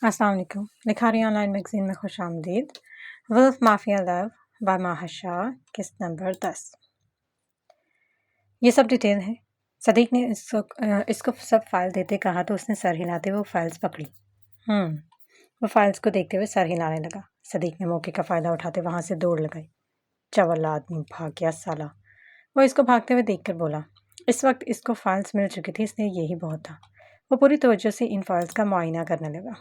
अस्सलाम वालेकुम। Likhari online magazine में खुशामदीद। Wolf mafia love bye Mahasha, किस्त नंबर 10। ये सब डिटेल है। सदीक ने इसको सब फाइल देते कहा तो उसने सर हिलाते हुए वो फाइल्स पकड़ी। वो फाइल्स को देखते हुए सर हिलाने लगा। सदीक ने मौके का फ़ायदा उठाते वहाँ से दौड़ लगाई। चवल्ला आदमी भाग गया साला। वो इसको भागते हुए देखकर बोला। इस वक्त इसको फाइल्स मिल चुकी थी, इसलिए यही बहुत था। वो पूरी तवज्जो से इन फाइल्स का मुआयना करने लगा।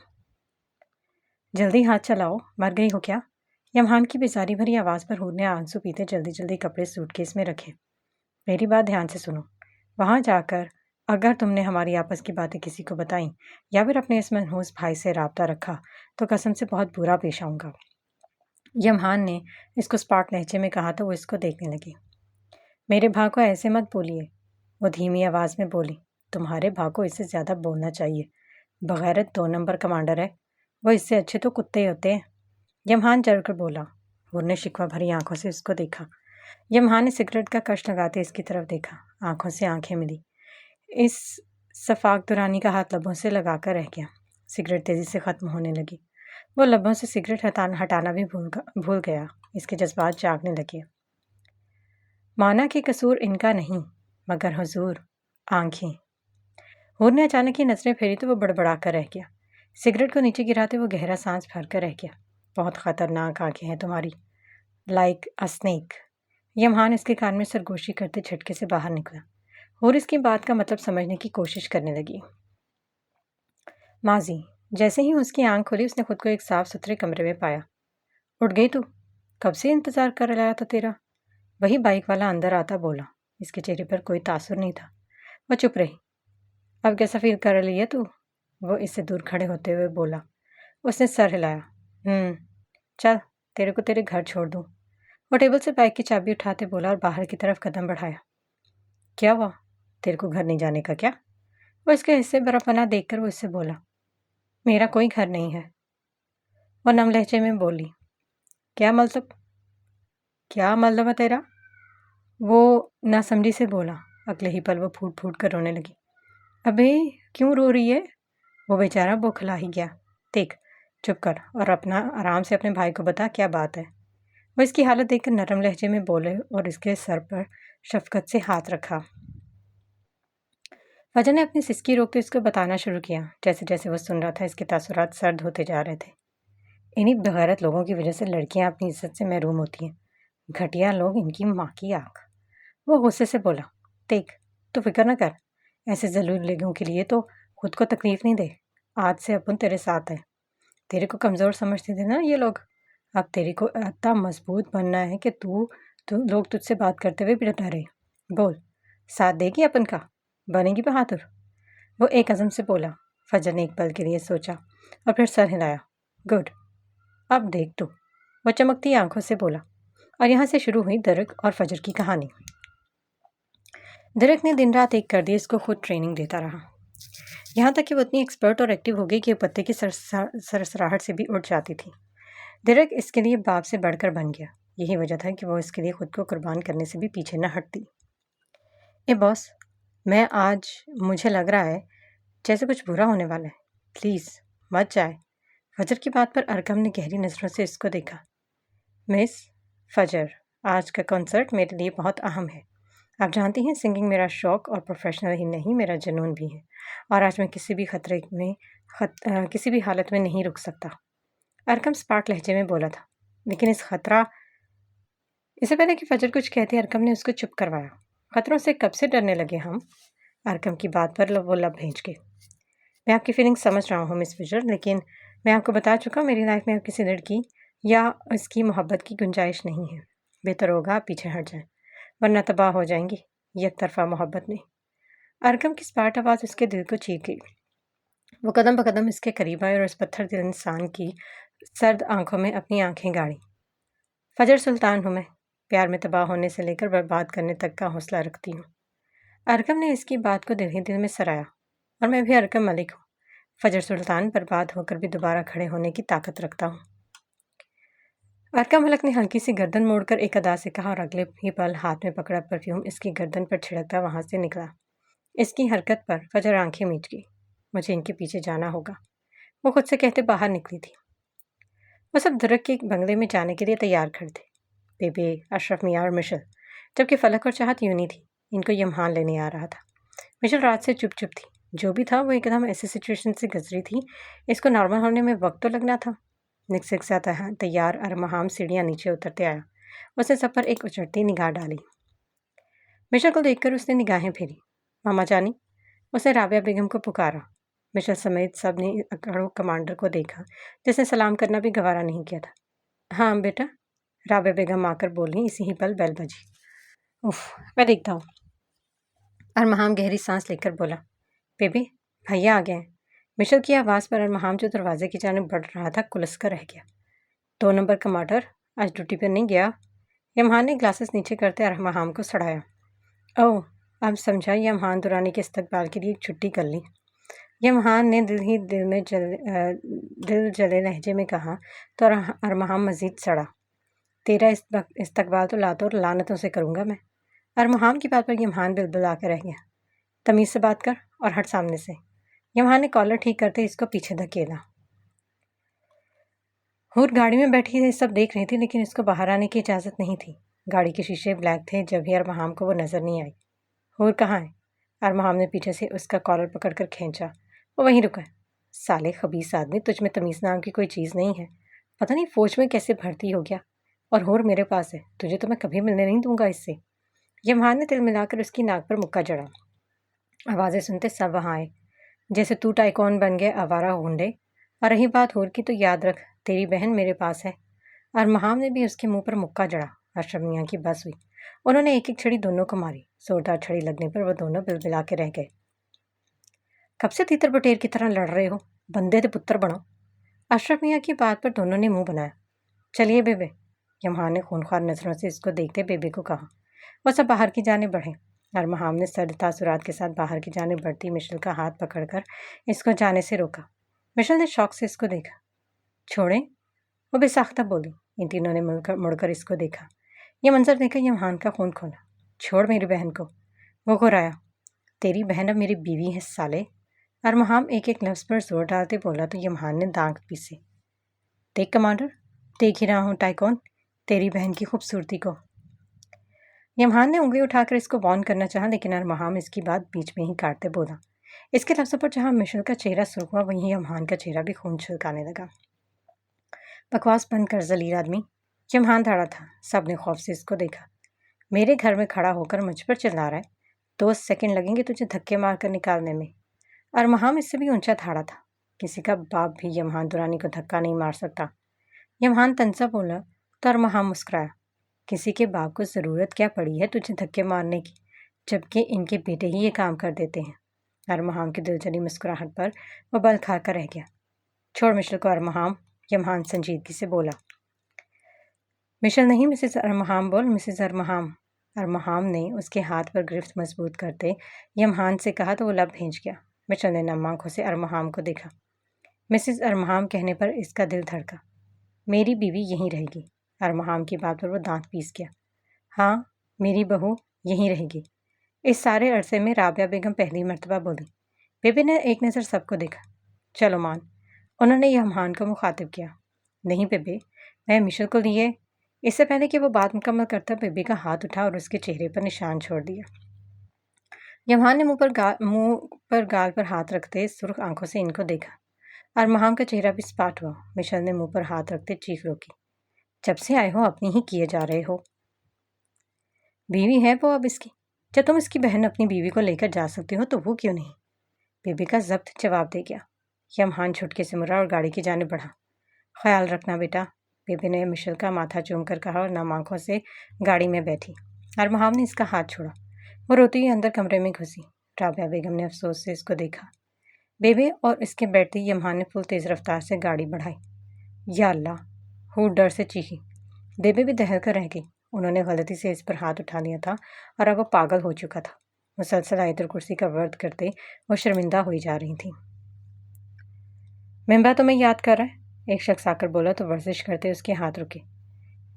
जल्दी हाथ चलाओ, मर गई हो क्या? यमहान की बेजारी भरी आवाज़ पर हूर ने आंसू पीते जल्दी जल्दी कपड़े सूटकेस में रखे। मेरी बात ध्यान से सुनो। वहाँ जाकर अगर तुमने हमारी आपस की बातें किसी को बताई या फिर अपने इस मनहूस भाई से राब्ता रखा तो कसम से बहुत बुरा पेश आऊँगा। यमहान ने इसको स्पार्ट लहजे में कहा तो वो इसको देखने लगी। मेरे भाई को ऐसे मत बोलिए, वो धीमी आवाज़ में बोली। तुम्हारे भाई को इससे ज़्यादा बोलना चाहिए। बगैरत 2 नंबर कमांडर है, वो इससे अच्छे तो कुत्ते ही होते हैं। यमहान जलकर बोला। हूर ने शिकवा भरी आंखों से उसको देखा। यमहान ने सिगरेट का कश लगाते इसकी तरफ देखा। आंखों से आंखें मिली। इस सफाक दुरानी का हाथ लबों से लगाकर रह गया। सिगरेट तेजी से ख़त्म होने लगी। वो लबों से सिगरेट हटाना भी भूल गया। इसके जज्बात जागने लगे। माना कि कसूर इनका नहीं, मगर हुजूर, आंखें। हूर ने अचानक ही नजरें फेरी तो वो बड़बड़ा कर रह गया। सिगरेट को नीचे गिराते वो गहरा सांस भरकर रह गया। बहुत खतरनाक आंखें हैं तुम्हारी, लाइक अ स्नेक। यमहान इसके कान में सरगोशी करते झटके से बाहर निकला। हूर इसकी बात का मतलब समझने की कोशिश करने लगी। माजी। जैसे ही उसकी आंख खुली उसने खुद को एक साफ सुथरे कमरे में पाया। उठ गई तू? कब से इंतजार कर रहा था तेरा? वही बाइक वाला अंदर आता बोला। इसके चेहरे पर कोई तासुर नहीं था। वह चुप रही। अब कैसा फील कर रही है तू? वो इससे दूर खड़े होते हुए बोला। उसने सर हिलाया। चल, तेरे को तेरे घर छोड़ दूँ। वो टेबल से बाइक की चाबी उठाते बोला और बाहर की तरफ कदम बढ़ाया। क्या हुआ? तेरे को घर नहीं जाने का क्या? वो इसके हिस्से बरापना देखकर वो इससे बोला। मेरा कोई घर नहीं है। वो नम लहजे में बोली। क्या मतलब? क्या मतलब है तेरा? वो नासमझी से बोला। अगले ही पल वो फूट फूट कर रोने लगी। अबे क्यों रो रही है? वो बेचारा बौखला ही गया। देख, चुप कर और अपना आराम से अपने भाई को बता क्या बात है। वो इसकी हालत देखकर नरम लहजे में बोले और इसके सर पर शफकत से हाथ रखा। फजर ने अपनी सिसकी रोकते इसको बताना शुरू किया। जैसे जैसे वो सुन रहा था इसके तासुरात सर्द होते जा रहे थे। इन्हीं बेगैरत लोगों की वजह से लड़कियां अपनी इज्जत से महरूम होती हैं। घटिया लोग, इनकी माँ की आँख। वो गुस्से से बोला। देख, तू फिक्र न कर। ऐसे जरूर लोगों के लिए तो खुद को तकलीफ नहीं दे। आज से अपन तेरे साथ है। तेरे को कमज़ोर समझते थे ना ये लोग। अब तेरे को इतना मजबूत बनना है कि लोग तुझसे बात करते हुए भी डरे। बोल, साथ देगी अपन का? बनेगी बहादुर? वो एक अज़म से बोला। फजर ने एक पल के लिए सोचा और फिर सर हिलाया। गुड, अब देख तू। वो चमकती आंखों से बोला। और यहाँ से शुरू हुई दरक और फजर की कहानी। दरक ने दिन रात एक कर दी, इसको खुद ट्रेनिंग देता रहा। यहाँ तक कि वो इतनी एक्सपर्ट और एक्टिव हो गई कि पत्ते की सरसराहट से भी उठ जाती थी। दरक इसके लिए बाप से बढ़कर बन गया। यही वजह था कि वो इसके लिए खुद को कुर्बान करने से भी पीछे न हटती। ए बॉस, मुझे लग रहा है जैसे कुछ बुरा होने वाला है। प्लीज़ मत जाए। फजर की बात पर अरकम ने गहरी नज़रों से इसको देखा। मिस फजर, आज का कॉन्सर्ट मेरे लिए बहुत अहम है। आप जानती हैं सिंगिंग मेरा शौक़ और प्रोफेशनल ही नहीं, मेरा जुनून भी है। और आज मैं किसी भी हालत में नहीं रुक सकता। अरकम स्पार्ट लहजे में बोला था। लेकिन इससे पहले कि फजर कुछ कहते अरकम ने उसको चुप करवाया। खतरों से कब से डरने लगे हम? अरकम की बात पर वो लब भेज के। मैं आपकी फीलिंग समझ रहा हूँ मिस फजर, लेकिन मैं आपको बता चुका हूँ मेरी लाइफ में किसी लड़की या इसकी मोहब्बत की गुंजाइश नहीं है। बेहतर होगा आप पीछे हट जाएं, वरना तबाह हो जाएंगी एक तरफा मोहब्बत में। अरकम की स्पार्ट आवाज़ उसके दिल को चीर गई। वो कदम बकदम इसके करीब आए और उस पत्थर दिल इंसान की सर्द आंखों में अपनी आंखें गाड़ी। फजर सुल्तान हूँ मैं, प्यार में तबाह होने से लेकर बर्बाद करने तक का हौसला रखती हूँ। अरकम ने इसकी बात को दिल ही दिल में सराया। और मैं भी अरकम मलिक हूँ। फजर सुल्तान बर्बाद होकर भी दोबारा खड़े होने की ताकत रखता हूँ। अरकम मलिक ने हल्की सी गर्दन मोड़कर एक अदा से कहा और अगले ही पल हाथ में पकड़ा परफ्यूम इसकी गर्दन पर छिड़कता वहां से निकला। इसकी हरकत पर फजर आंखें मीच गई। मुझे इनके पीछे जाना होगा। वो खुद से कहते बाहर निकली थी। वो सब दुर्ग के बंगले में जाने के लिए तैयार खड़े थे, बेबे, अशरफ मियाँ और मिशल, जबकि फलक और चाहत यूं नहीं थी। इनको यमहान लेने आ रहा था। मिशल रात से चुप चुप थी। जो भी था वो एकदम ऐसी सिचुएशन से गुजरी थी, इसको नॉर्मल होने में वक्त तो लगना था। निक्सिक सा तैयार अरमहाम सीढ़ियाँ नीचे उतरते आया। उसने सब पर एक उचटती निगाह डाली। मिशल को देखकर उसने निगाहें फेरी। मामा जानी, उसने राबिया बेगम को पुकारा। मिशल समेत सब ने अखाड़ों कमांडर को देखा, जिसने सलाम करना भी गवारा नहीं किया था। हाँ बेटा, राबिया बेगम आकर बोली। इसी ही पल बेल बजी। उफ, मैं देखता हूँ। अरमहाम गहरी सांस लेकर बोला। बेबी, भैया आ गए हैं। मिशल की आवाज़ पर अरमहाम जो दरवाजे की जानिब बढ़ रहा था कुलस कर रह गया। 2 नंबर कमांडर आज ड्यूटी पर नहीं गया? यमहान ने ग्लासेस नीचे करते अरमहाम को सड़ाया। ओह, अब समझा। यमहान दुरानी के इस्तकबाल के लिए एक छुट्टी कर ली। यमहान ने दिल जले लहजे में कहा तो अरमहाम मजीद सड़ा। तेरा इस्तकबाल तो लातों और लानतों से करूँगा मैं। अरमहाम की बात पर यमहान बिलबिला कर रह गया। तमीज़ से बात कर और हट सामने से। यमहान ने कॉलर ठीक करते इसको पीछे धकेला। हूर गाड़ी में बैठी सब देख रही थी, लेकिन इसको बाहर आने की इजाज़त नहीं थी। गाड़ी के शीशे ब्लैक थे, जब भी अरमहाम को वो नज़र नहीं आई। हूर कहाँ है? अरमहाम ने पीछे से उसका कॉलर पकड़कर खींचा। वो वहीं रुका। साले खबीस आदमी, तुझ में तमीज़ नाम की कोई चीज़ नहीं है। पता नहीं फौज में कैसे भर्ती हो गया। और हूर मेरे पास है, तुझे तो मैं कभी मिलने नहीं दूंगा इससे। यमहान ने तिल मिलाकर उसकी नाक पर मुक्का जड़ा। आवाज़ें सुनते सब वहाँ आए। जैसे तू टाइकॉन बन गए आवारा होंडे। और रही बात हूर की, तो याद रख, तेरी बहन मेरे पास है। अरमहाम ने भी उसके मुंह पर मुक्का जड़ा। अशरफ मियाँ की बस हुई। उन्होंने एक एक छड़ी दोनों को मारी। जोरदार छड़ी लगने पर वो दोनों बिलबिला के रह गए। कब से तीतर बटेर की तरह लड़ रहे हो? बंदे दे पुत्र बनो। अशरफ मियाँ की बात पर दोनों ने मुंह बनाया। चलिए बेबे, यमहान ने खूनख्वार नजरों से इसको देखते बेबे को कहा। वह सब बाहर की जाने बढ़े। अरमहाम ने सर्द तासुरात के साथ बाहर की जाने बढ़ती मिशल का हाथ पकड़कर इसको जाने से रोका। मिशल ने शौक से इसको देखा। छोड़े, वो बेसाख्ता बोली। इन तीनों ने मुड़कर इसको देखा। यह मंजर देखकर यमहान का खून खोला। छोड़ मेरी बहन को। वो घुराया। तेरी बहन अब मेरी बीवी है साले। अरमहाम एक एक लफ्ज़ पर जोर डालते बोला तो यमहान ने दांत पीसे। देख कमांडर, देख ही रहा हूँ टाइकॉन, तेरी बहन की खूबसूरती को। यमहान ने उंगली उठाकर इसको वार्न करना चाहा, लेकिन अरमहाम इसकी बात बीच में ही काटते बोला। इसके लफ्ज़ों पर जहाँ मिशल का चेहरा सुर्ख हुआ, वहीं यमहान का चेहरा भी खून छलकाने लगा। बकवास बंद कर जलील आदमी। यमहान दौड़ा था। सब ने खौफ से इसको देखा। मेरे घर में खड़ा होकर मुझ पर चिल्ला रहा है। 2 सेकंड लगेंगे तुझे धक्के मारकर निकालने में। अरमहाम इससे भी ऊंचा थाड़ा था। किसी का बाप भी यमहान दुरानी को धक्का नहीं मार सकता। यमहान तंजा बोला तो अरमहाम मुस्कुराया। किसी के बाप को ज़रूरत क्या पड़ी है तुझे धक्के मारने की, जबकि इनके बेटे ही ये काम कर देते हैं। अरमहाम की दिलजनी मुस्कुराहट पर वह बल खाकर रह गया। छोड़ मिशल को अरमहाम, यमहान संजीदगी से बोला। मिशल नहीं, मिसेस अरमहाम बोल, मिसेस अरमहाम। अरमहाम ने उसके हाथ पर गिरफ्त मजबूत करते यमहान से कहा तो वो लब भेज गया। मिशल ने नम आंखों से अरमहाम को देखा। मिसेस अरमहाम कहने पर इसका दिल धड़का। मेरी बीवी यहीं रहेगी। अरमहाम की बात पर वो दांत पीस गया। हाँ, मेरी बहू यहीं रहेगी। इस सारे अरसे में राबिया बेगम पहली मर्तबा बोली। बेबी ने एक नज़र सबको देखा। चलो मान, उन्होंने यमहान को मुखातिब किया। नहीं बेबे, मैं मिशल को लिए। इससे पहले कि वो बात मुकम्मल करता, बेबी का हाथ उठा और उसके चेहरे पर निशान छोड़ दिया। यमहान ने मुंह पर गाल पर हाथ रखते सुर्ख आंखों से इनको देखा। अरमहाम का चेहरा भी स्पाट हुआ। मिशल ने मुंह पर हाथ रखते चीख रोकी। जब से आए हो अपनी ही किए जा रहे हो। बीवी है वो अब इसकी। जब तुम इसकी बहन अपनी बीवी को लेकर जा सकते हो तो वो क्यों नहीं? बेबी का जब्त जवाब दे गया। यमहान झुटके से मुड़ा और गाड़ी की जानिब बढ़ा। ख्याल रखना बेटा, बेबी ने मिशल का माथा चूम कर कहा और नम आंखों से गाड़ी में बैठी। अरमहाम ने इसका हाथ छोड़ा। वो रोती हुई अंदर कमरे में घुसी। राबिया बेगम ने अफसोस से इसको देखा। बेबी और इसके बैठते यमहान ने फुल तेज़ रफ्तार से गाड़ी बढ़ाई। या अल्लाह, हूर डर से चीखी। बेबी भी दहल कर रह गई। उन्होंने गलती से इस पर हाथ उठा लिया था और अब वो पागल हो चुका था। मुसलसल आयतुल कुर्सी का वर्द करते वो शर्मिंदा हुई जा रही थी। मेम्बा तुम्हें याद कर रहा है, एक शख्स आकर बोला तो वर्जिश करते उसके हाथ रुके।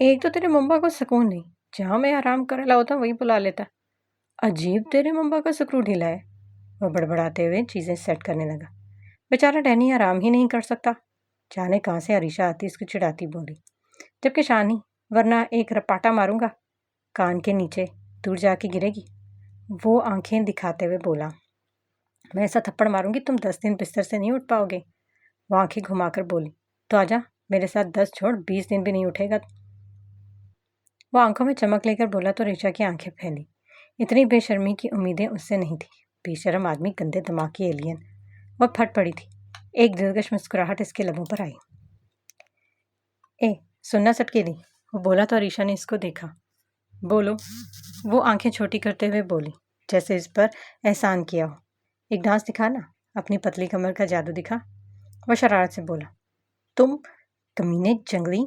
एक तो तेरे मुंबा को सुकून नहीं, जहाँ मैं आराम कर रहा होता वहीं बुला लेता। अजीब तेरे मुंबा का स्क्रू ढीला है। वह बड़बड़ाते हुए चीज़ें सेट करने लगा। बेचारा डैनी आराम ही नहीं कर सकता। जाने कहाँ से अरीशा आती इसको चिढ़ाती बोली, जबकि शानी, वरना एक रपाटा मारूंगा, कान के नीचे दूर जाके गिरेगी। वो आंखें दिखाते हुए बोला, मैं ऐसा थप्पड़ मारूंगी तुम 10 दिन बिस्तर से नहीं उठ पाओगे। वो आंखें घुमाकर बोली, तो आजा, मेरे साथ 10 छोड़ 20 दिन भी नहीं उठेगा। वो आंखों में चमक लेकर बोला तो ऋचा की आंखें फैली। इतनी बेशर्मी की उम्मीदें उससे नहीं थी। बेशर्म आदमी, गंदे दिमाग की एलियन। वह फट पड़ी थी। एक दिलकश मुस्कुराहट इसके लबों पर आई। ए, सुनना सटकेली, वो बोला तो अरीशा ने इसको देखा। बोलो, वो आंखें छोटी करते हुए बोली, जैसे इस पर एहसान किया हो। एक डांस दिखा ना, अपनी पतली कमर का जादू दिखा। वह शरारत से बोला, तुम कमीने जंगली।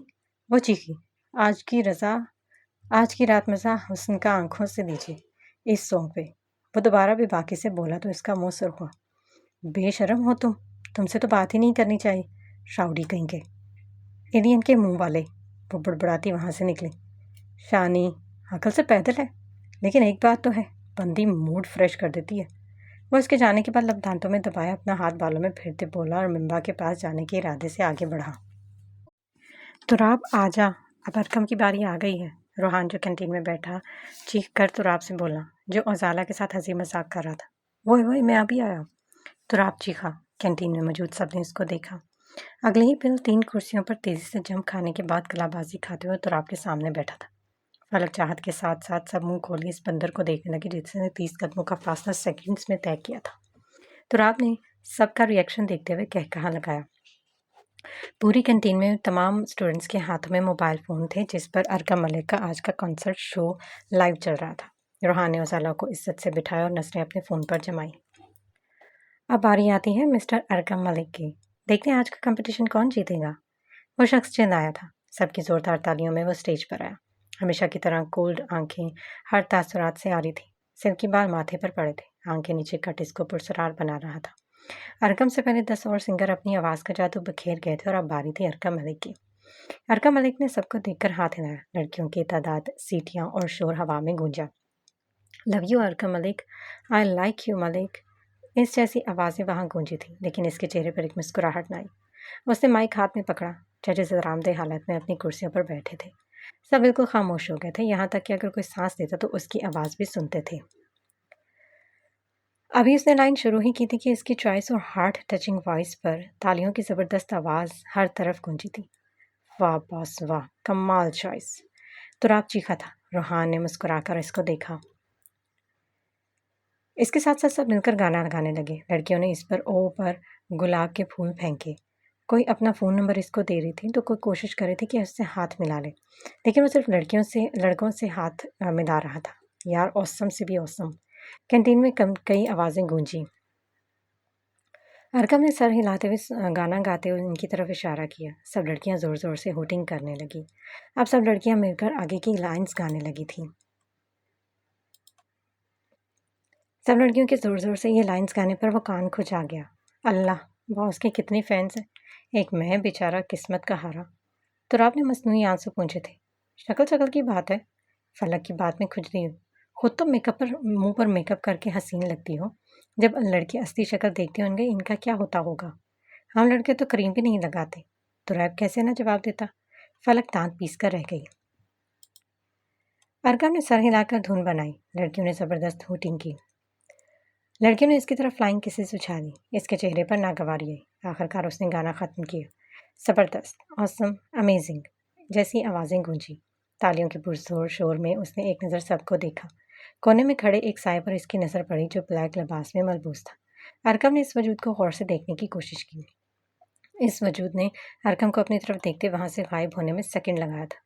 वो चीखी, आज की रात मज़ा हुस्न का आंखों से लीजिए इस सॉन्ग पे। वो दोबारा भी बाकी से बोला तो इसका मुंह सुर हुआ। बेशरम हो तुम, तुमसे तो बात ही नहीं करनी चाहिए, शाउडी कहीं के, एलियन के मुंह वाले। वो बुड़बुड़ाती वहां से निकली। शानी, अकल से पैदल है, लेकिन एक बात तो है, बंदी मूड फ्रेश कर देती है। वो इसके जाने के बाद लब दांतों में दबाया अपना हाथ बालों में फिरते बोला और मिम्बा के पास जाने के इरादे से आगे बढ़ा। तुराब आजा, अब अरकम की बारी आ गई है। रोहान जो कैंटीन में बैठा चीख कर तुराब से बोला, जो औजाला के साथ हंसी मजाक कर रहा था। वही मैं अभी आया। तुराब चीखा। कैंटीन में मौजूद सबने इसको देखा। अगले ही पल 3 कुर्सियों पर तेजी से जम खाने के बाद कलाबाजी खाते हुए तुराब के सामने बैठा था। फलक चाहत के साथ साथ सब मुंह खोले इस बंदर को देखने लगे जिसने 30 कदमों का फासला सेकंड्स में तय किया था। तुराब ने सबका रिएक्शन देखते हुए कहकहा लगाया। पूरी कैंटीन में तमाम स्टूडेंट्स के हाथों में मोबाइल फ़ोन थे जिस पर अरकम मलिक का आज का कॉन्सर्ट शो लाइव चल रहा था। रोहान ने उजाला को इज्जत से बिठाया और नजरें अपने फ़ोन पर जमाई। अब बारी आती है मिस्टर अरकम मलिक की। देखते हैं आज का कंपटीशन कौन जीतेगा। वो शख्स चिल्लाया था। सबकी जोरदार तालियों में वो स्टेज पर आया। हमेशा की तरह कोल्ड आंखें हर तासुरात से आ रही थी। सिर के बाल माथे पर पड़े थे। आंख के नीचे कट इसको पुरसरार बना रहा था। अरकम से पहले 10 और सिंगर अपनी आवाज़ का जादू बखेर गए थे और अब बारी थी अरकम मलिक की। अरकम मलिक ने सबको देखकर हाथ हिलाया। लड़कियों की तादाद, सीटियां और शोर हवा में गूंजा। Love you Arkham Malik, I like you Malik, इस जैसी आवाज़ें वहां गूंजी थी, लेकिन इसके चेहरे पर एक मुस्कुराहट न आई। उसने माइक हाथ में पकड़ा। जजेस आरामदेह हालत में अपनी कुर्सियों पर बैठे थे। सब बिल्कुल खामोश हो गए थे, यहाँ तक कि अगर कोई सांस देता तो उसकी आवाज़ भी सुनते थे। अभी उसने लाइन शुरू ही की थी कि इसकी चॉइस और हार्ट टचिंग वॉइस पर तालियों की ज़बरदस्त आवाज़ हर तरफ गूंजी थी। वाह बॉस वाह, कमाल चॉइस। तुराब चीखा था। रोहान ने मुस्कुराकर इसको देखा। इसके साथ साथ सब मिलकर गाना गाने लगे। लड़कियों ने इस पर ओ पर गुलाब के फूल फेंके। कोई अपना फ़ोन नंबर इसको दे रही थी तो कोई कोशिश कर रही थी कि उससे हाथ मिला ले, लेकिन वो सिर्फ लड़कों से हाथ मिला रहा था। यार औसम से भी औसम। कैंटीन में कई आवाज़ें गूंजी। अरकम ने सर हिलाते हुए गाना गाते हुए उनकी तरफ इशारा किया। सब लड़कियां ज़ोर ज़ोर से हुटिंग करने लगी। अब सब लड़कियां मिलकर आगे की लाइंस गाने लगी थीं। सब लड़कियों के ज़ोर ज़ोर से ये लाइंस गाने पर वो कान खुजा गया। अल्लाह, बॉस के कितनी फैंस हैं। एक मैं बेचारा किस्मत का हारा। तुराब ने मसनूई आंसू पूछे थे। शक्ल शक्ल की बात है, फलक की बात में खुजली हुई। खुद तो मुंह पर मेकअप करके हसीन लगती हो, जब लड़की असली शक्ल देखते होंगे इनका क्या होता होगा। हम लड़के तो क्रीम भी नहीं लगाते। तुराब कैसे ना जवाब देता। फलक दांत पीस कर रह गई। अरकम ने सर हिलाकर धुन बनाई। लड़कियों ने ज़बरदस्त हूटिंग की। लड़कियों ने इसकी तरफ फ्लाइंग किसेस उछाली। इसके चेहरे पर नागवारी आई। आखिरकार उसने गाना ख़त्म किया। ज़बरदस्त, ऑसम, अमेजिंग जैसी आवाज़ें गूंजी। तालियों के पुरजोर शोर में उसने एक नज़र सबको देखा। कोने में खड़े एक साए पर इसकी नज़र पड़ी जो ब्लैक लिबास में मलबूस था। अरकम ने इस वजूद को गौर से देखने की कोशिश की। इस वजूद ने अरकम को अपनी तरफ देखते वहां से गायब होने में सेकंड लगाया था।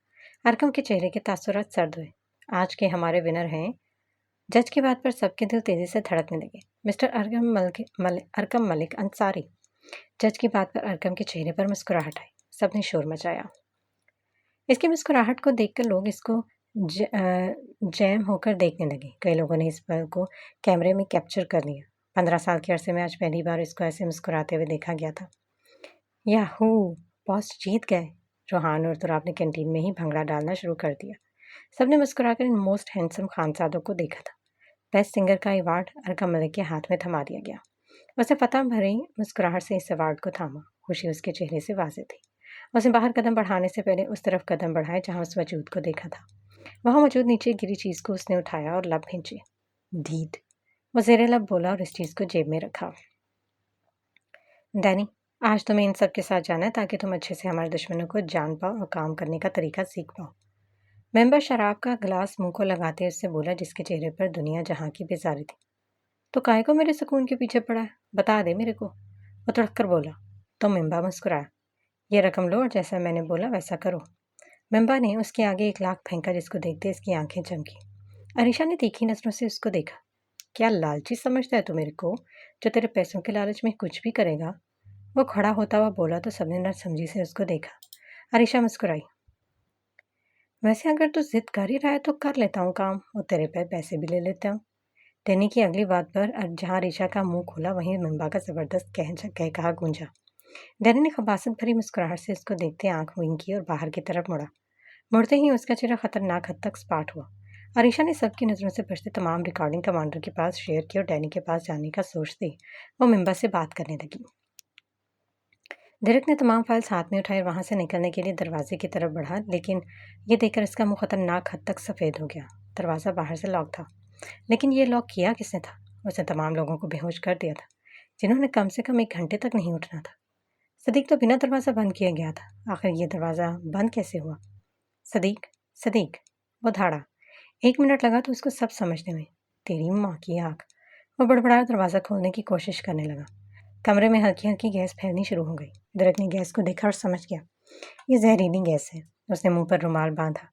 अरकम के चेहरे के तासुरात सर्द हुए। आज के हमारे विनर हैं। जज की बात पर सबके दिल तेजी से धड़कने लगे। Mister Arkham Malik Ansari. जज की बात पर अरकम के चेहरे पर मुस्कुराहट आई। सबने शोर मचाया। इसकी मुस्कुराहट को देखकर लोग इसको जैम होकर देखने लगे। कई लोगों ने इस पल को कैमरे में कैप्चर कर लिया। 15 साल के अरसे में आज पहली बार इसको ऐसे मुस्कुराते हुए देखा गया था। याहू, बॉस जीत गए। रोहान और तुराब ने कैंटीन में ही भंगड़ा डालना शुरू कर दिया। सबने मुस्कुराकर इन मोस्ट हैंडसम खानसादों को देखा था। बेस्ट सिंगर का अवार्ड अरकम मलिक के हाथ में थमा दिया गया। उसने फतह भरी मुस्कुराहट से इस अवार्ड को थामा। खुशी उसके चेहरे से वाज़ेह थी। उसने बाहर कदम बढ़ाने से पहले उस तरफ कदम बढ़ाए जहाँ उस वजूद को देखा था। वहाँ मौजूद नीचे गिरी चीज़ को उसने उठाया और लब खींचे। धीट। वो ज़ेरे लब बोला और इस चीज़ को जेब में रखा। डैनी, आज तुम्हें इन सब के साथ जाना है ताकि तुम अच्छे से हमारे दुश्मनों को जान पाओ और काम करने का तरीका सीख पाओ। मेंबर शराब का गिलास मुंह को लगाते उससे बोला, जिसके चेहरे पर दुनिया जहाँ की बेजारी थी। तो काहे को मेरे सुकून के पीछे पड़ा है? बता दे मेरे को। वो तड़क कर बोला। तो मिम्बा मुस्कुराया। ये रकम लो और जैसा मैंने बोला वैसा करो। मिम्बा ने उसके आगे 1 लाख फेंका, जिसको देखते इसकी आंखें चमकी। अरीशा ने तीखी नजरों से उसको देखा। क्या लालची समझता है तू मेरे को, जो तेरे पैसों के लालच में कुछ भी करेगा? वो खड़ा होता हुआ बोला तो सबने न समझी से उसको देखा। अरीशा मुस्कुराई। वैसे अगर तू जिद कर ही रहा है तो कर लेता हूँ काम और तेरे पे पैसे भी ले लेता हूँ। डैनी की अगली बात पर जहाँ अरीशा का मुंह खुला वहीं मिम्बा का जबरदस्त कह कहा गूंजा। डैनी ने खबासत भरी मुस्कुराहट से उसको देखते आंख विंग की और बाहर की तरफ मुड़ा। मुड़ते ही उसका चेहरा खतरनाक हद तक स्पाट हुआ। अरीशा ने सबकी नज़रों से बचते तमाम रिकॉर्डिंग कमांडर के पास शेयर की और डैनी के पास जाने का सोचते वो मिम्बा से बात करने लगी। डेरेक ने तमाम फाइल्स हाथ में उठाए और वहां से निकलने के लिए दरवाजे की तरफ बढ़ा, लेकिन ये देखकर इसका मुंह खतरनाक हद तक सफ़ेद हो गया। दरवाज़ा बाहर से लॉक था, लेकिन ये लॉक किया किसने था? उसने तमाम लोगों को बेहोश कर दिया था, जिन्होंने कम से कम 1 घंटे तक नहीं उठना था। सदीक तो बिना दरवाज़ा बंद किया गया था। आखिर ये दरवाज़ा बंद कैसे हुआ? सदीक, सदीक, वो धाड़ा। 1 मिनट लगा तो उसको सब समझने में। तेरी माँ की आँख। वो बड़बड़ाया दरवाज़ा खोलने की कोशिश करने लगा। कमरे में हल्की हल्की गैस फैलनी शुरू हो गई। दरक ने गैस को देखा और समझ गया, ये जहरीली गैस है। उसने मुंह पर रुमाल बांधा,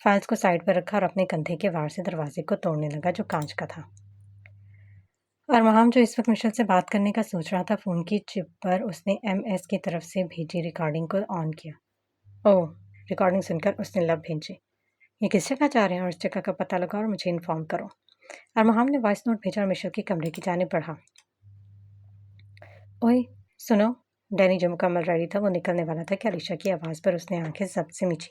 फाइल्स को साइड पर रखा और अपने कंधे के वार से दरवाजे को तोड़ने लगा, जो कांच का था। और महाम, जो इस वक्त मिशेल से बात करने का सोच रहा था, फ़ोन की चिप पर उसने MS की तरफ से भेजी रिकॉर्डिंग को ऑन किया। ओह! रिकॉर्डिंग सुनकर उसने लब भेजे। ये किस जगह जा रहे हैं और इस जगह का पता लगाओ और मुझे इन्फॉर्म करो। और महाम ने वॉइस नोट भेजा और मिशेल के कमरे की जानिब बढ़ा। ओए सुनो। डैनी जो मुकम्मल रेडी था वो निकलने वाला था कि अलीशा की आवाज़ पर उसने आंखें जब्त से मीची।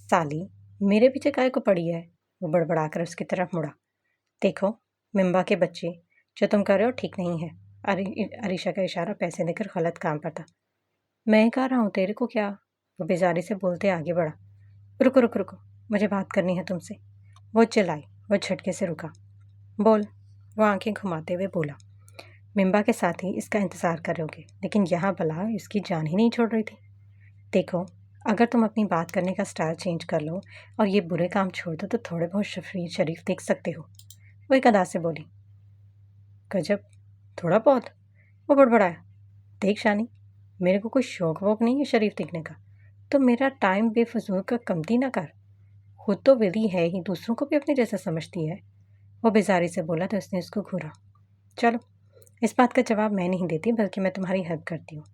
साली, मेरे पीछे काहे को पड़ी है? वो बड़बड़ाकर उसकी तरफ मुड़ा। देखो मिम्बा के बच्चे, जो तुम कर रहे हो ठीक नहीं है। अरीशा का इशारा पैसे देकर गलत काम पर था। मैं कह रहा हूँ, तेरे को क्या? वो बेजारी से बोलते आगे बढ़ा। रुको रुको रुको, मुझे बात करनी है तुमसे। वो चिल्लाई। वो झटके से रुका। बोल। वो आंखें घुमाते हुए बोला। मिम्बा के साथ ही इसका इंतज़ार करोगे, लेकिन यहाँ भला इसकी जान ही नहीं छोड़ रही थी। देखो, अगर तुम अपनी बात करने का स्टाइल चेंज कर लो और ये बुरे काम छोड़ दो तो थोड़े बहुत शरीफ दिख सकते हो। वो एक अदा से बोली। गजब, थोड़ा बहुत? वो बड़बड़ाया। देख शानी, मेरे को कोई शौक वोक नहीं है शरीफ दिखने का, तो मेरा टाइम बेफजूल का कमती ना कर। खुद तो विधि है ही, दूसरों को भी अपने जैसा समझती है। वो बेजारी से बोला तो उसने उसको घूरा। चलो, इस बात का जवाब मैं नहीं देती, बल्कि मैं तुम्हारी हेल्प करती हूँ।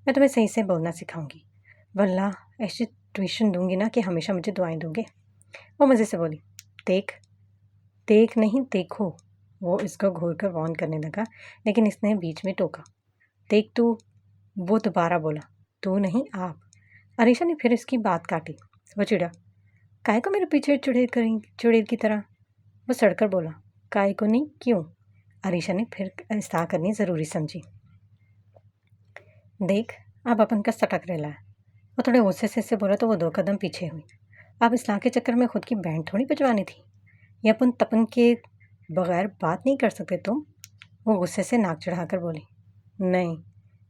मैं तुम्हें सही से बोलना सिखाऊंगी, वरना ऐसी ट्यूशन दूंगी ना कि हमेशा मुझे दुआएं दोगे। वो मज़े से बोली। देख, देख नहीं देखो। वो इसको घूर कर वॉर्न करने लगा, लेकिन इसने बीच में टोका। देख तू। वो दोबारा बोला। तू नहीं, आप। अरीशा ने फिर इसकी बात काटी। वो चिड़ा। काय को मेरे पीछे चुड़ैल की तरह? वो सड़कर बोला। काय को नहीं, क्यों? अरीशा ने फिर इस्ताह करनी ज़रूरी समझी। देख, अब अपन का सटक रेला है। वो थोड़े गुस्से से बोला तो वो 2 कदम पीछे हुई। अब इस्लाह के चक्कर में खुद की बैंड थोड़ी बजवानी थी। ये अपन तपन के बगैर बात नहीं कर सकते तुम। वो गुस्से से नाक चढ़ाकर बोली। नहीं,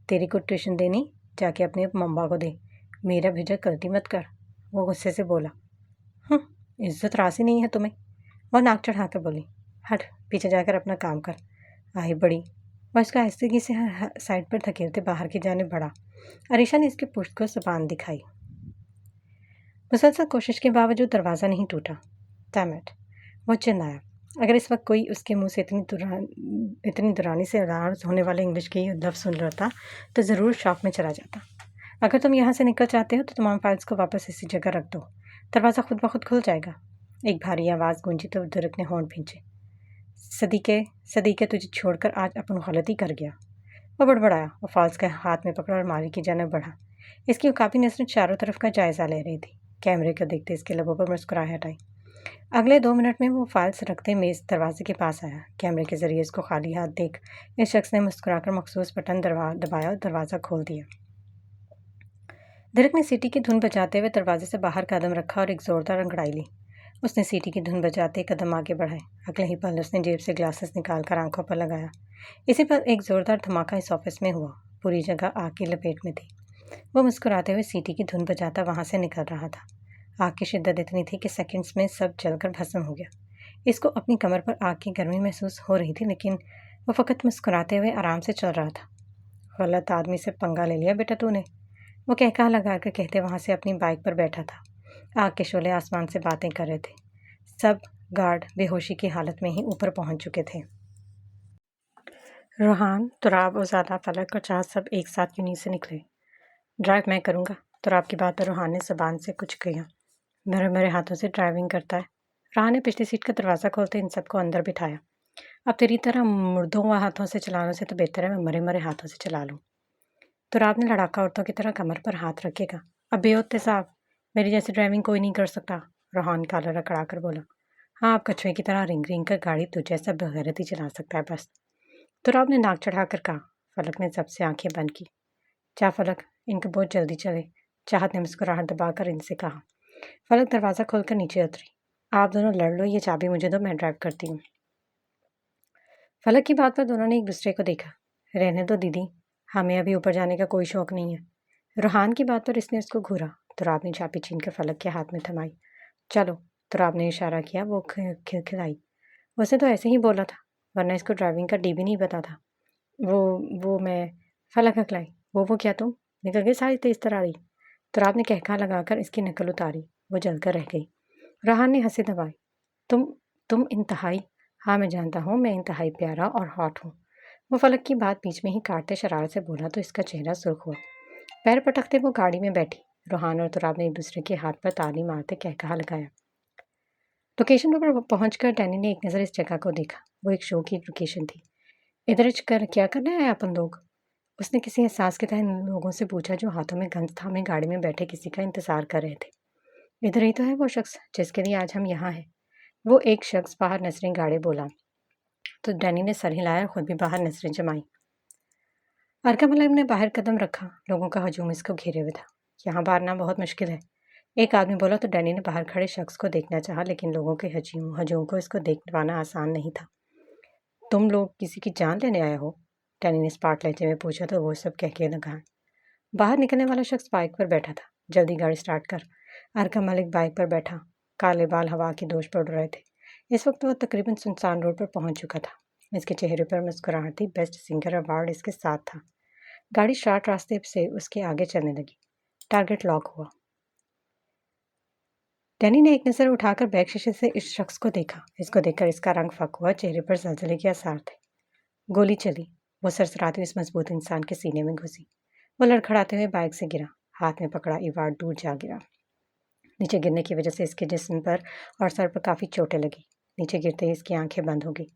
तेरी को ट्यूशन देनी जाके अपने मम्मा को दे, मेरा भेजा गलती मत कर। वो गुस्से से बोला। इज्जत रासी नहीं है तुम्हें? वो नाक चढ़ाकर बोली। हट, पीछे जाकर अपना काम कर। आई बड़ी। वह इसको आहिस्तगी से साइड पर धकेलते बाहर की जाने बढ़ा। अरीशा ने इसके पुष्ट को जुबान दिखाई। मुसलसल कोशिश के बावजूद दरवाज़ा नहीं टूटा। डैम इट, वो चिल्लाया। अगर इस वक्त कोई उसके मुंह से इतनी दुरानी से अदार होने वाले इंग्लिश के लफ्ज़ सुन रहा तो ज़रूर शॉक में चला जाता। अगर तुम यहाँ से निकल चाहते हो तो तमाम फाइल्स को वापस इसी जगह रख दो। दरवाज़ा खुद ब खुद खुल जाएगा। एक भारी आवाज़ गूंजी तो दुर्ग ने होंठ भींचे। सदीके तुझे छोड़कर आज अपन गलती कर गया। वो बड़बड़ाया और फाल्स के हाथ में पकड़ा और माली की जानब बढ़ा। इसकी काफ़ी नज़रें चारों तरफ का जायज़ा ले रही थी। कैमरे को देखते इसके लबों पर मुस्कुराहट आई। अगले 2 मिनट में वो फाइल्स रखते मेज़ दरवाजे के पास आया। कैमरे के ज़रिए उसको खाली हाथ देख इस शख्स ने मुस्कुराकर मखसूस बटन दबाया और दरवाज़ा खोल दिया। दरक ने सीटी की धुन बजाते हुए दरवाजे से बाहर कदम रखा और एक ज़ोरदार अंगड़ाई ली। उसने सीटी की धुन बजाते कदम आगे बढ़ाए। अगले ही पल उसने जेब से ग्लासेस निकालकर आंखों पर लगाया। इसी पर एक ज़ोरदार धमाका इस ऑफिस में हुआ। पूरी जगह आग की लपेट में थी। वो मुस्कुराते हुए सीटी की धुन बजाता वहाँ से निकल रहा था। आग की शिद्दत इतनी थी कि सेकंड्स में सब जलकर भस्म हो गया। इसको अपनी कमर पर आग की गर्मी महसूस हो रही थी, लेकिन वो फ़कत मुस्कुराते हुए आराम से चल रहा था। गलत आदमी से पंगा ले लिया बेटा तूने, वो कहका लगाकर कहते वहाँ से अपनी बाइक पर बैठा था। आग के शोले आसमान से बातें कर रहे थे। सब गार्ड बेहोशी की हालत में ही ऊपर पहुंच चुके थे। रूहान, तुराब, उजाला, फलक और चाहत सब एक साथ यूनी से निकले। ड्राइव मैं करूँगा। तुराब की बात पर रूहान ने ज़बान से कुछ कहा। मेरे हाथों से ड्राइविंग करता है। रूहान ने पिछली सीट का दरवाज़ा खोलते इन सबको अंदर बिठाया। अब तेरी तरह मुर्दों हाथों से चलाने से तो बेहतर है मैं मरे हाथों से चला लूँ। तुराब ने लड़ाका औरतों की तरह कमर पर हाथ रखेगा। अब बेहोते साहब, मेरी जैसी ड्राइविंग कोई नहीं कर सकता। रूहान काला रकड़ा कर बोला। हाँ, आप कछुए की तरह रिंग रिंग कर गाड़ी तुझ जैसा बगैरत ही चला सकता है बस। तुराब ने नाक चढ़ाकर कहा। फलक ने सबसे आंखें बंद की। जा फलक, इनको बहुत जल्दी चले। चाहत ने मुस्कुराहट दबाकर इनसे कहा। फलक दरवाज़ा खोलकर नीचे उतरी। आप दोनों लड़ लो, ये चाबी मुझे दो, मैं ड्राइव करती हूँ। फलक की बात पर दोनों ने एक दूसरे को देखा। रहने दो दीदी, हमें अभी ऊपर जाने का कोई शौक नहीं है। रूहान की बात पर इसने उसको घूरा। तुराब ने चाबी छीनकर फलक के हाथ में थमाई। चलो, तुराब ने इशारा किया। वो खिलखिलाई। उसने तो ऐसे ही बोला था, वरना इसको ड्राइविंग का डी भी नहीं पता था। वो मैं फलक हकलाई। वो क्या तुम? निकल गई सारी तेज तरारी। तुराब ने कहका लगाकर इसकी नकल उतारी। वो जलकर रह गई। रूहान ने हंसी दबाई। तुम तुम इंतहाई। हाँ, मैं जानता हूँ मैं इंतहाई प्यारा और हॉट हूँ। वो फलक की बात बीच में ही काटते शरारत से बोला तो इसका चेहरा सुर्ख हुआ। पैर पटकते वो गाड़ी में बैठी। रूहान और तुराब ने एक दूसरे के हाथ पर ताली मारते कहकहा लगाया। लोकेशन पर पहुंचकर डैनी ने एक नज़र इस जगह को देखा। वो एक शो की लोकेशन थी। इधर कर क्या करना है अपन लोग? उसने किसी एहसास के तहत लोगों से पूछा जो हाथों में गंध थामे गाड़ी में बैठे किसी का इंतजार कर रहे थे। इधर ही तो है वो शख्स जिसके लिए आज हम यहाँ हैं। वो एक शख्स बाहर नजरें गाड़े बोला। तो डैनी ने सर हिलाया और खुद भी बाहर नजरें जमाई। अर्का मलक ने बाहर कदम रखा। लोगों का हजूम इसको घेरे हुए था। यहाँ बाहरना बहुत मुश्किल है, एक आदमी बोला तो डैनी ने बाहर खड़े शख्स को देखना चाहा, लेकिन लोगों के हजूम को इसको देख पाना आसान नहीं था। तुम लोग किसी की जान लेने आए हो? डैनी ने स्पार्ट लहजे में पूछा तो वो सब कह के लगा। बाहर निकलने वाला शख्स बाइक पर बैठा था। जल्दी गाड़ी स्टार्ट कर। अर्का मलिक बाइक पर बैठा। काले बाल हवा की दोष पर उड़ रहे थे। इस वक्त वह तकरीबन सुनसान रोड पर पहुंच चुका था। इसके चेहरे पर मुस्कुराहट थी। बेस्ट सिंगर अवार्ड इसके साथ था। गाड़ी शार्ट रास्ते से उसके आगे चलने लगी। टारगेट लॉक हुआ। डैनी ने एक नज़र उठाकर बैक शीशे से इस शख्स को देखा। इसको देखकर इसका रंग फक हुआ। चेहरे पर जलजले के आसार थे। गोली चली। वो सरसराते हुए इस मजबूत इंसान के सीने में घुसी। वो लड़खड़ाते हुए बाइक से गिरा। हाथ में पकड़ा इवार्ड दूर जा गिरा। नीचे गिरने की वजह से इसके जिस्म पर और सर पर काफ़ी चोटें लगी। नीचे गिरते ही इसकी आंखें बंद हो गई।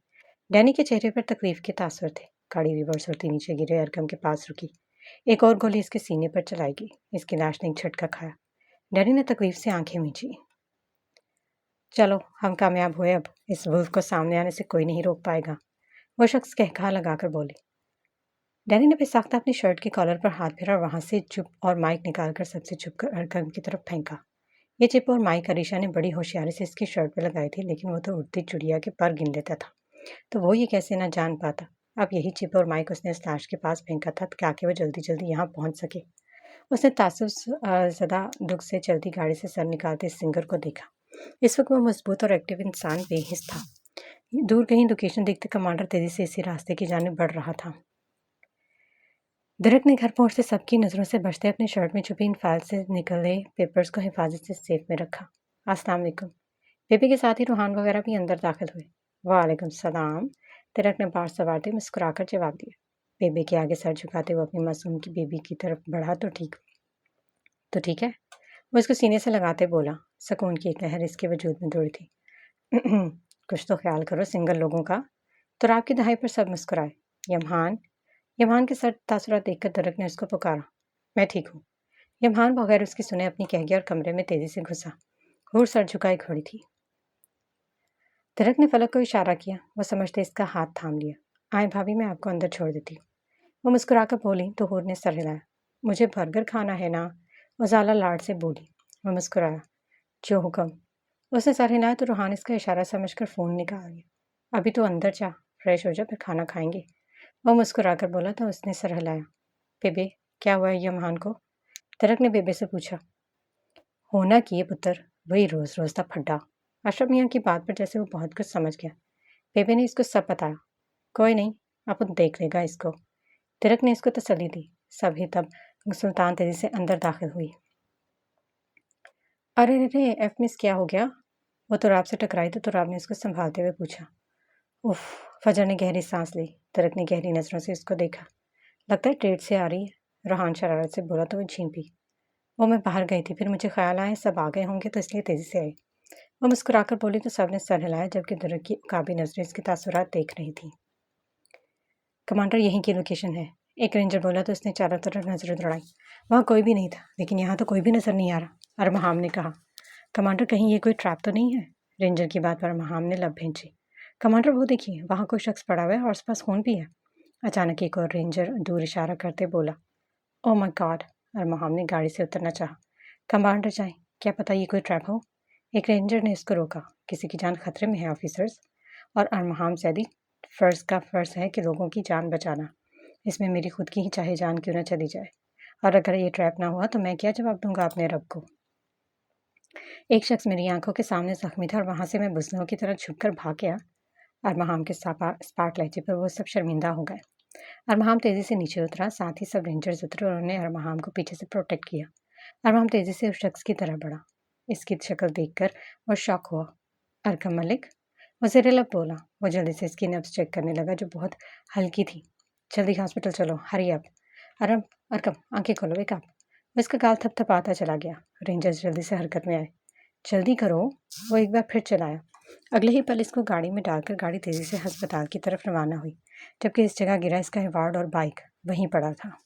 डैनी के चेहरे पर तकलीफ के तासुर थे। गाड़ी रिवर्स होती नीचे गिरे अरकम के पास रुकी। एक और गोली इसके सीने पर चलाई गई। इसकी लाश ने एक झटका खाया। डैनी ने तकलीफ से आंखें मींची। चलो, हम कामयाब हुए। अब इस वुल्फ को सामने आने से कोई नहीं रोक पाएगा, वो शख्स कहकहा लगाकर बोले। डैनी ने बेसाख्ता अपनी शर्ट के कॉलर पर हाथ फेरा और वहां से चुप और माइक निकालकर सबसे चुप कर अरकम की तरफ फेंका। ये चिप और माइक अरीशा ने बड़ी होशियारी से इसकी शर्ट पर लगाई थी, लेकिन वो तो उड़ती चिड़िया के पर गिन लेता था, तो वो ये कैसे ना जान पाता। अब यही चिप और माइक उसने इस लाश के पास फेंका था ताकि वो जल्दी जल्दी यहाँ पहुंच सके। उसने तासुस ज़दा दुख से चलती गाड़ी से सर निकालते इस सिंगर को देखा। इस वक्त वो मजबूत और एक्टिव इंसान बेहिस था। दूर कहीं लोकेशन देखते कमांडर तेजी से इसी रास्ते की जानिब बढ़ रहा था। दरक ने घर पहुंचते सबकी नज़रों से बचते अपने शर्ट में छुपी इन फाइल से निकले पेपर्स को हिफाजत से सेफ में रखा। अस्सलाम वालेकुम। बेबी के साथ ही रूहान वगैरह भी अंदर दाखिल हुए। वालेकुम सलाम। दरक ने बार सवारते मुस्कुराकर जवाब दिया। बेबी के आगे सर झुकाते हुए अपनी मासूम की बेबी की तरफ बढ़ा। तो ठीक है, वो इसको सीने से लगाते बोला। सुकून की एक लहर इसके वजूद में दौड़ी थी। कुछ तो ख्याल करो सिंगल लोगों का। तो आपकी दहाई पर सब मुस्कुराए। यमहान के सर तासुरात देखकर दरक ने उसको पुकारा। मैं ठीक हूँ। यमहान बगैर उसकी सुने अपनी कह गया और कमरे में तेजी से घुसा। हूर सर झुकाए खड़ी थी। तिलक ने फलक को इशारा किया। वो समझते इसका हाथ थाम लिया। आए भाभी, मैं आपको अंदर छोड़ देती हूँ। वो मुस्कुराकर बोली तो हूर ने सर हिलाया। मुझे बर्गर खाना है ना? उजाला लाड से बोली। वो मुस्कुराया। जो हुक्म। उसने सर हिलाया तो रूहान इसका इशारा समझकर फ़ोन निकाल लिया। अभी तो अंदर जा, फ्रेश हो जा, फिर खाना खाएंगे। वो मुस्कुराकर बोला तो उसने सर हिलाया। बेबे, क्या हुआ है यमहान को? तिलक ने बेबे से पूछा। होना किए पुत्र, वही रोज रोज का फड्डा। अशरफ मियाँ की बात पर जैसे वो बहुत कुछ समझ गया। बेबे ने इसको सब बताया। कोई नहीं, अपन देख लेगा इसको। तिलक ने इसको तसल्ली दी। सभी तब सुल्तान तेजी से अंदर दाखिल हुई। अरे रे, एफ मिस क्या हो गया? वो तुराब से टकराई तो तुराब ने उसको संभालते हुए पूछा। उफ। फजर ने गहरी सांस ली। तिलक ने गहरी नजरों से उसको देखा। लगता है ट्रेड से आ रही है। रूहान शरारत से बोला तो वो झींपी। वो मैं बाहर गई थी, फिर मुझे ख्याल आया सब आ गए होंगे तो इसलिए तेजी से आई। वो मुस्कुराकर बोली तो सब ने सर हिलाया, जबकि दुर्ग की काबी नजरें इसके तासुरात देख रही थी। कमांडर, यहीं की लोकेशन है। एक रेंजर बोला तो उसने चारों तरफ नजरें दौड़ाई। वहाँ कोई भी नहीं था, लेकिन यहाँ तो कोई भी नजर नहीं आ रहा। अरमहाम ने कहा। कमांडर, कहीं ये कोई ट्रैप तो नहीं है? रेंजर की बात पर अरमहाम ने लब भेजी। कमांडर, वो देखिए, वहाँ कोई शख्स पड़ा हुआ है और आस पास खून भी है। अचानक एक और रेंजर दूर इशारा करते बोला। Oh my God. अरमहाम ने गाड़ी से उतरना चाहा। कमांडर जाए, क्या पता ये कोई ट्रैप हो। एक रेंजर ने इसको रोका। किसी की जान खतरे में है ऑफिसर्स। और अरमहाम सैदी, फ़र्ज़ है कि लोगों की जान बचाना। इसमें मेरी खुद की ही चाहे जान क्यों ना चली जाए। और अगर ये ट्रैप ना हुआ तो मैं क्या जवाब दूंगा अपने रब को। एक शख्स मेरी आंखों के सामने जख्मी था और वहां से मैं बुज़दिलों की तरह छुपकर भाग गया। अरमहाम के स्पार्क लहजे पर वो सब शर्मिंदा हो गए। अरमहाम तेजी से नीचे उतरा, साथ ही सब रेंजर्स उतरे और उन्होंने अरमहाम को पीछे से प्रोटेक्ट किया। अरमहाम तेजी से उस शख्स की तरह बढ़ा। इसकी शक्ल देखकर वो शॉक हुआ। अरकम मलिक। वज़ीर-ए-आला बोला। वो जल्दी से इसकी नब्ज़ चेक करने लगा, जो बहुत हल्की थी। जल्दी हॉस्पिटल चलो, हरी अप। अरकम, आंखें खोलो, वेक अप। वो इसका गाल थपथपाता चला गया। रेंजर्स जल्दी से हरकत में आए। जल्दी करो। वो एक बार फिर चलाया। अगले ही पल इसको गाड़ी में डालकर गाड़ी तेजी से अस्पताल की तरफ रवाना हुई, जबकि इस जगह गिरा इसका अवार्ड और बाइक वहीं पड़ा था।